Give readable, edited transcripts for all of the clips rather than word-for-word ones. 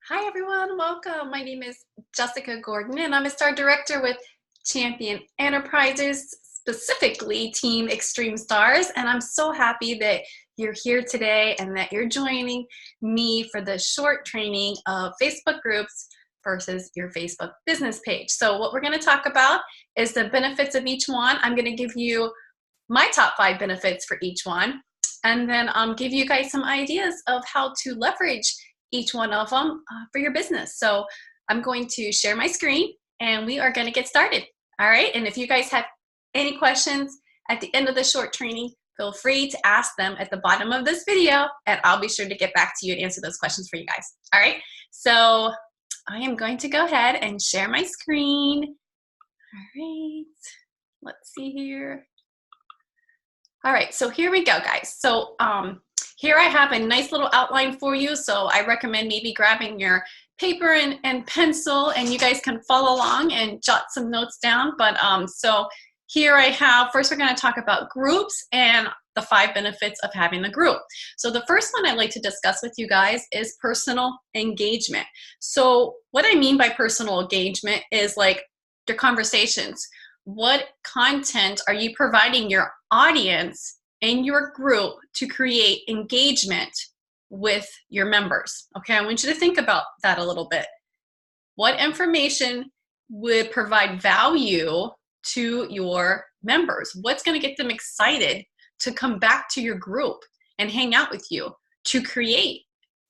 Hi everyone, welcome. My name is Jessica Gordon and I'm a Star Director with Champion Enterprises, specifically Team Extreme Stars. And I'm so happy that you're here today and that you're joining me for the short training of Facebook groups versus your Facebook business page. So what we're going to talk about is the benefits of each one. I'm going to give you my top 5 benefits for each one, and then give you guys some ideas of how to leverage each one of them for your business. So I'm going to share my screen and we are going to get started. All right. And if you guys have any questions at the end of the short training, feel free to ask them at the bottom of this video and I'll be sure to get back to you and answer those questions for you guys. All right. So I am going to go ahead and share my screen. All right. Let's see here. All right, so here we go, guys. So here I have a nice little outline for you. So I recommend maybe grabbing your paper and pencil, and you guys can follow along and jot some notes down. But so here I have, first we're going to talk about groups and the 5 benefits of having a group. So the first one I'd like to discuss with you guys is personal engagement. So what I mean by personal engagement is like your conversations. What content are you providing your audience and your group to create engagement with your members? Okay, I want you to think about that a little bit. What information would provide value to your members? What's going to get them excited to come back to your group and hang out with you, to create,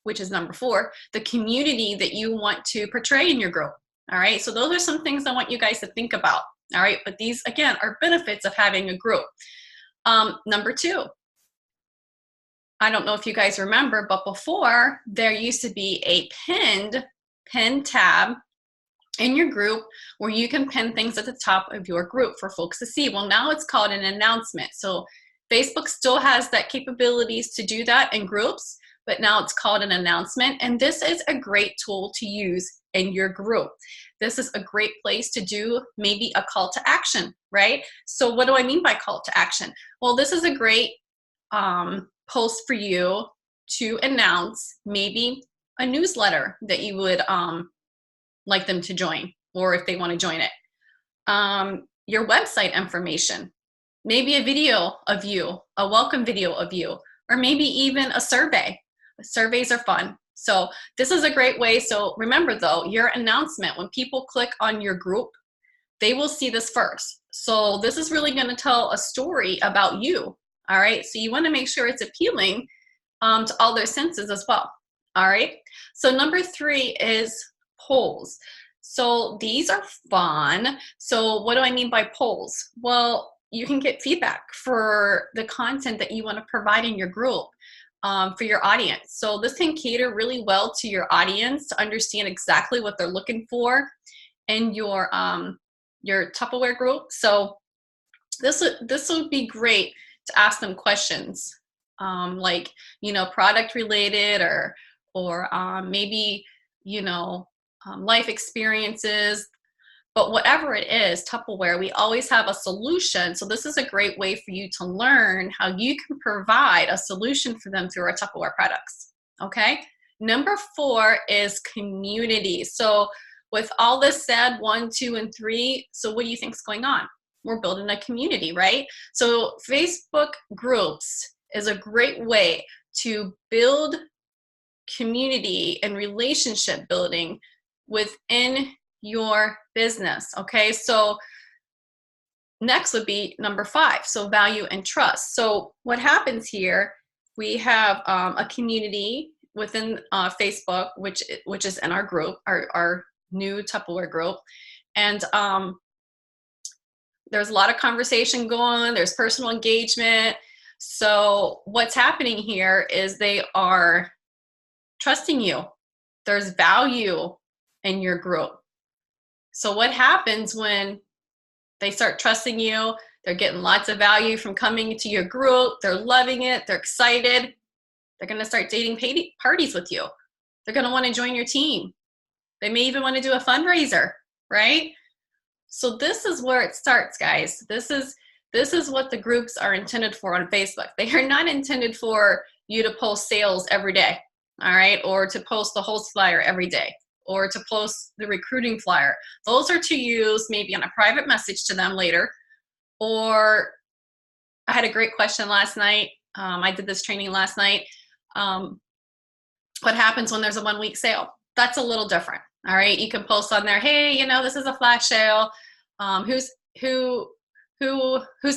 which is number 4, the community that you want to portray in your group? All right, so those are some things I want you guys to think about. All right, but these, again, are benefits of having a group. Number 2, I don't know if you guys remember, but before there used to be a pinned tab in your group where you can pin things at the top of your group for folks to see. Well, now it's called an announcement. So Facebook still has that capabilities to do that in groups, but now it's called an announcement. And this is a great tool to use in your group. This is a great place to do maybe a call to action, right? So what do I mean by call to action? Well, this is a great post for you to announce maybe a newsletter that you would like them to join, or if they want to join it. Your website information, maybe a video of you, a welcome video of you, or maybe even a survey. Surveys are fun. So this is a great way. So remember though, your announcement, when people click on your group, they will see this first. So this is really going to tell a story about you. All right. So you want to make sure it's appealing to all their senses as well. All right. So number 3 is polls. So these are fun. So what do I mean by polls? Well, you can get feedback for the content that you want to provide in your group. For your audience. So this can cater really well to your audience to understand exactly what they're looking for in your Tupperware group. So this would be great to ask them questions like, product related or maybe, life experiences. But whatever it is, Tupperware, we always have a solution. So this is a great way for you to learn how you can provide a solution for them through our Tupperware products, okay? Number 4 is community. So with all this said, 1, 2, and 3, so what do you think is going on? We're building a community, right? So Facebook groups is a great way to build community and relationship building within your business. Okay, so next would be number 5, so value and trust. So what happens here, we have a community within Facebook, which is in our group, our new Tupperware group, and there's a lot of conversation going on, there's personal engagement. So what's happening here is they are trusting you. There's value in your group. So what happens when they start trusting you? They're getting lots of value from coming to your group. They're loving it. They're excited. They're going to start dating parties with you. They're going to want to join your team. They may even want to do a fundraiser, right? So this is where it starts, guys. This is what the groups are intended for on Facebook. They are not intended for you to post sales every day. all right, or to post the host flyer every day, or to post the recruiting flyer. Those are to use maybe on a private message to them later. Or I had a great question last night. I did this training last night. What happens when there's a 1 week sale? That's a little different. All right, you can post on there, hey, you know, this is a flash sale. Who's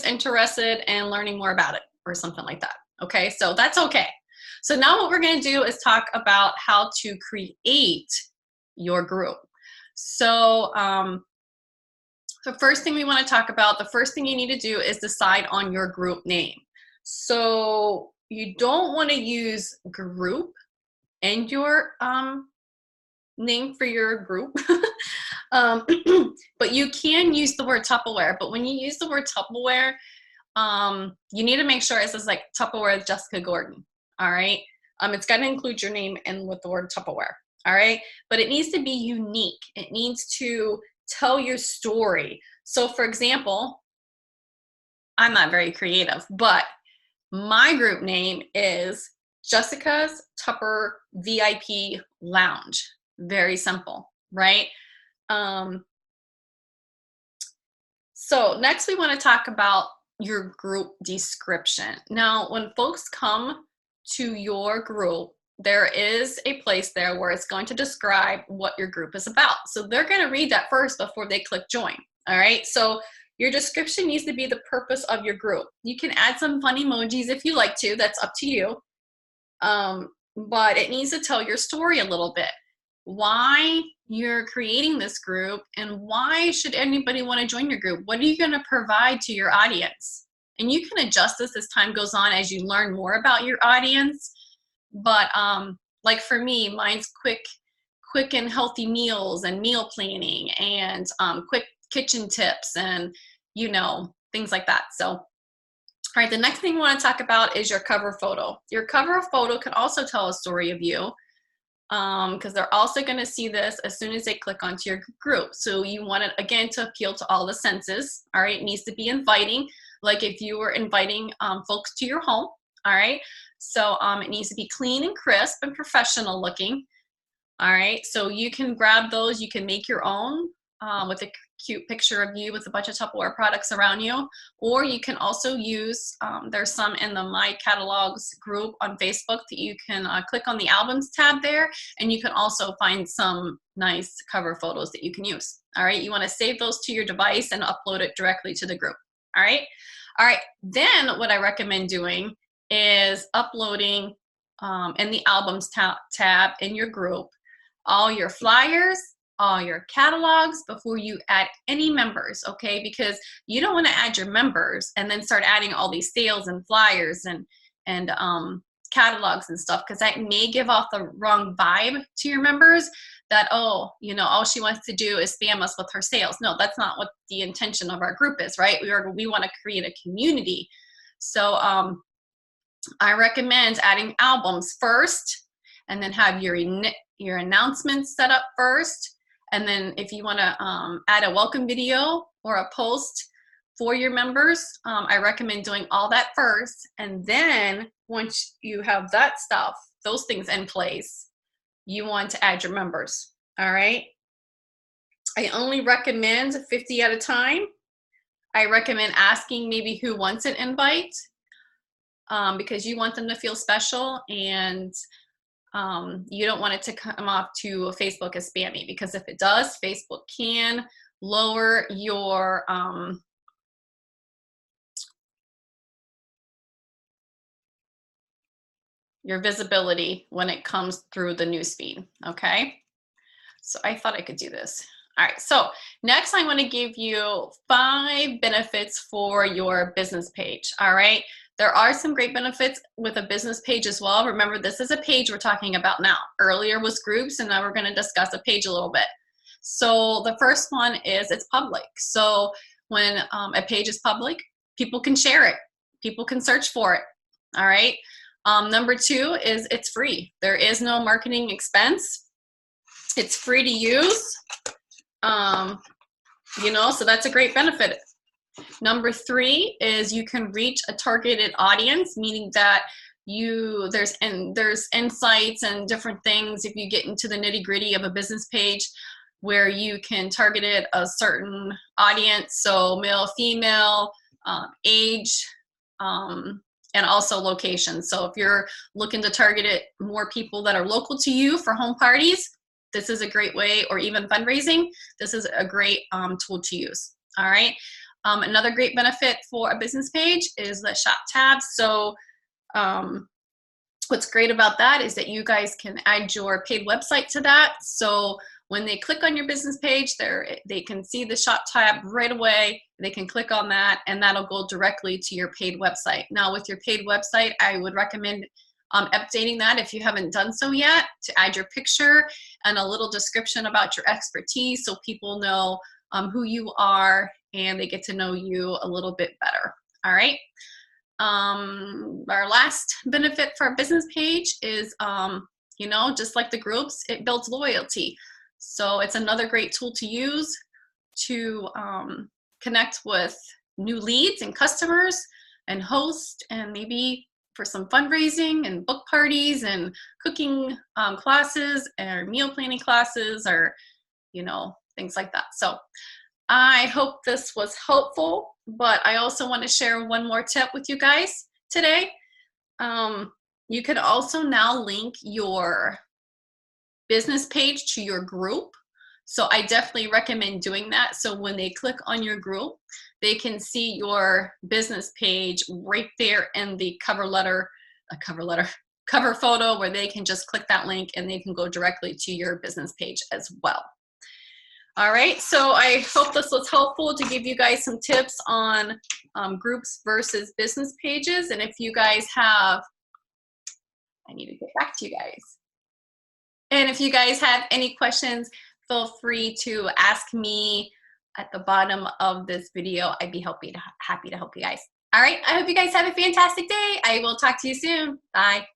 interested in learning more about it, or something like that. Okay, so that's okay. So now what we're going to do is talk about how to create your group. So the first thing we want to talk about, the first thing you need to do is decide on your group name. So you don't want to use group and your name for your group. But you can use the word Tupperware. But when you use the word Tupperware, you need to make sure it says like Tupperware Jessica Gordon. All right. It's got to include your name and with the word Tupperware. All right. But it needs to be unique. It needs to tell your story. So for example, I'm not very creative, but my group name is Jessica's Tupper VIP Lounge. Very simple, right? So next we want to talk about your group description. Now, when folks come to your group, there is a place there where it's going to describe what your group is about. So they're going to read that first before they click join. All right. So your description needs to be the purpose of your group. You can add some fun emojis if you like to, that's up to you. But it needs to tell your story a little bit. Why you're creating this group and why should anybody want to join your group? What are you going to provide to your audience? And you can adjust this as time goes on as you learn more about your audience. But like for me, mine's quick and healthy meals and meal planning and quick kitchen tips and, you know, things like that. So, all right, the next thing we want to talk about is your cover photo. Your cover photo can also tell a story of you because they're also going to see this as soon as they click onto your group. So you want it, again, to appeal to all the senses. All right, it needs to be inviting, like if you were inviting folks to your home. All right, so it needs to be clean and crisp and professional looking. All right, so you can grab those, you can make your own with a cute picture of you with a bunch of Tupperware products around you, or you can also use, there's some in the My Catalogs group on Facebook that you can click on the albums tab there, and you can also find some nice cover photos that you can use. All right, you want to save those to your device and upload it directly to the group. All right, then what I recommend doing is uploading in the albums tab in your group all your flyers, all your catalogs before you add any members, okay? Because you don't want to add your members and then start adding all these sales and flyers and catalogs and stuff, because that may give off the wrong vibe to your members that, oh, you know, all she wants to do is spam us with her sales. No, that's not what the intention of our group is, right? We want to create a community. So I recommend adding albums first, and then have your announcements set up first. And then if you want to add a welcome video or a post for your members, I recommend doing all that first. And then once you have that stuff, those things in place, you want to add your members. All right. I only recommend 50 at a time. I recommend asking maybe who wants an invite because you want them to feel special, and you don't want it to come off to Facebook as spammy, because if it does, Facebook can lower your visibility when it comes through the newsfeed. Okay, so I thought I could do this. All right, so next I want to give you 5 benefits for your business page. All right. There are some great benefits with a business page as well. Remember, this is a page we're talking about now. Earlier was groups, and now we're going to discuss a page a little bit. So the first one is it's public. So when a page is public, people can share it. People can search for it. All right. Number 2 is it's free. There is no marketing expense. It's free to use. You know, so that's a great benefit. Number 3 is you can reach a targeted audience, meaning that there's insights and different things if you get into the nitty-gritty of a business page where you can target it a certain audience, so male, female, age, and also location. So if you're looking to target it more people that are local to you for home parties, this is a great way, or even fundraising, this is a great tool to use. All right. Another great benefit for a business page is the shop tab. So what's great about that is that you guys can add your paid website to that. So when they click on your business page, they can see the shop tab right away. They can click on that, and that'll go directly to your paid website. Now, with your paid website, I would recommend updating that if you haven't done so yet, to add your picture and a little description about your expertise so people know who you are and they get to know you a little bit better. All right. Our last benefit for our business page is, just like the groups, it builds loyalty. So it's another great tool to use to connect with new leads and customers and host, and maybe for some fundraising and book parties and cooking classes or meal planning classes, or things like that. So I hope this was helpful, but I also want to share one more tip with you guys today. You can also now link your business page to your group. So I definitely recommend doing that. So when they click on your group, they can see your business page right there in the cover photo, where they can just click that link and they can go directly to your business page as well. All right, so I hope this was helpful to give you guys some tips on groups versus business pages. And if you guys have, I need to get back to you guys. And if you guys have any questions, feel free to ask me at the bottom of this video. I'd be happy to help you guys. All right, I hope you guys have a fantastic day. I will talk to you soon. Bye.